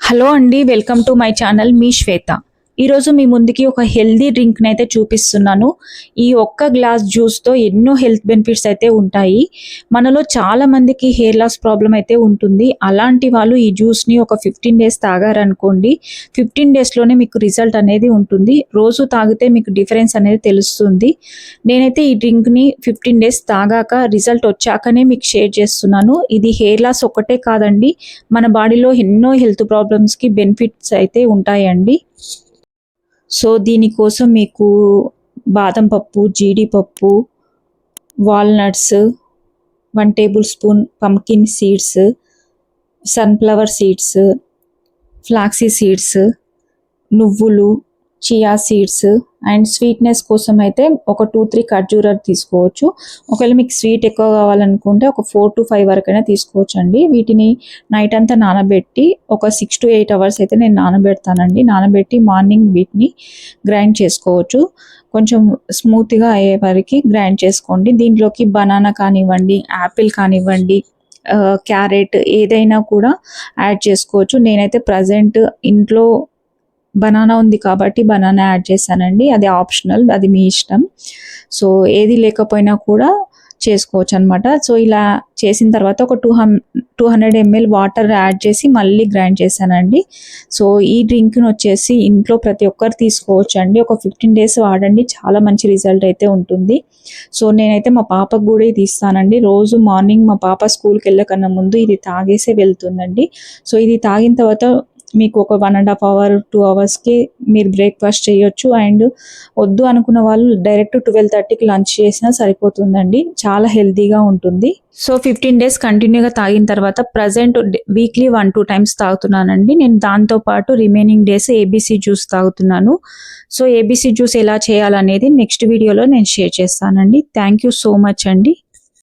Hello అండి, welcome to my channel. మీ శ్వేత. ఈరోజు మీ ముందుకి ఒక హెల్దీ డ్రింక్ని అయితే చూపిస్తున్నాను. ఈ ఒక్క గ్లాస్ జ్యూస్తో ఎన్నో హెల్త్ బెనిఫిట్స్ అయితే ఉంటాయి. మనలో చాలా మందికి హెయిర్ లాస్ ప్రాబ్లం అయితే ఉంటుంది. అలాంటి వాళ్ళు ఈ జ్యూస్ని ఒక 15 డేస్ తాగారనుకోండి, 15 డేస్లోనే మీకు రిజల్ట్ అనేది ఉంటుంది. రోజు తాగితే మీకు డిఫరెన్స్ అనేది తెలుస్తుంది. నేనైతే ఈ డ్రింక్ని 15 డేస్ తాగాక రిజల్ట్ వచ్చాకనే మీకు షేర్ చేస్తున్నాను. ఇది హెయిర్ లాస్ ఒక్కటే కాదండి, మన బాడీలో ఎన్నో హెల్త్ ప్రాబ్లమ్స్కి బెనిఫిట్స్ అయితే ఉంటాయండి. సో దీనికోసం మీకు బాదం పప్పు, జీడిపప్పు, walnuts, 1 tablespoon pumpkin seeds, sunflower seeds, flax seeds, నువ్వులు, చియా సీడ్స్ అండ్ స్వీట్నెస్ కోసం అయితే ఒక 2-3 ఖర్జూర తీసుకోవచ్చు. ఒకవేళ మీకు స్వీట్ ఎక్కువ కావాలనుకుంటే ఒక 4 to 5 వరకైనా తీసుకోవచ్చు అండి. వీటిని నైట్ అంతా నానబెట్టి ఒక 6 to 8 అవర్స్ అయితే నేను నానబెడతానండి. నానబెట్టి మార్నింగ్ వీటిని గ్రైండ్ చేసుకోవచ్చు. కొంచెం స్మూత్గా అయ్యే వరకు గ్రైండ్ చేసుకోండి. దీంట్లోకి బనానా కానివ్వండి, యాపిల్ కానివ్వండి, క్యారెట్ ఏదైనా కూడా యాడ్ చేసుకోవచ్చు. నేనైతే ప్రజెంట్ ఇంట్లో బనానా ఉంది కాబట్టి బనానా యాడ్ చేశానండి. అది ఆప్షనల్, అది మీ ఇష్టం. సో ఏది లేకపోయినా కూడా చేసుకోవచ్చు అనమాట. సో ఇలా చేసిన తర్వాత ఒక 200 ml వాటర్ యాడ్ చేసి మళ్ళీ గ్రైండ్ చేశానండి. సో ఈ డ్రింక్ని వచ్చేసి ఇంట్లో ప్రతి ఒక్కరు తీసుకోవచ్చు అండి. ఒక 15 డేస్ వాడండి, చాలా మంచి రిజల్ట్ అయితే ఉంటుంది. సో నేనైతే మా పాపకు కూడా ఇది ఇస్తానండి. రోజు మార్నింగ్ మా పాప స్కూల్కి వెళ్ళకన్నా ముందు ఇది తాగేసే వెళ్తుందండి. సో ఇది తాగిన తర్వాత మీకు ఒక 1.5 hour 2 అవర్స్కి మీరు బ్రేక్ఫాస్ట్ చేయొచ్చు. అండ్ వద్దు అనుకున్న వాళ్ళు డైరెక్ట్ 12:30కి లంచ్ చేసినా సరిపోతుందండి. చాలా హెల్తీగా ఉంటుంది. సో 15 డేస్ కంటిన్యూగా తాగిన తర్వాత ప్రజెంట్ వీక్లీ 1-2 టైమ్స్ తాగుతున్నానండి. నేను దాంతోపాటు రిమైనింగ్ డేస్ ఏబీసీ జ్యూస్ తాగుతున్నాను. సో ఏబీసీ జ్యూస్ ఎలా చేయాలనేది నెక్స్ట్ వీడియోలో నేను షేర్ చేస్తానండి. థ్యాంక్ యూ సో మచ్ అండి.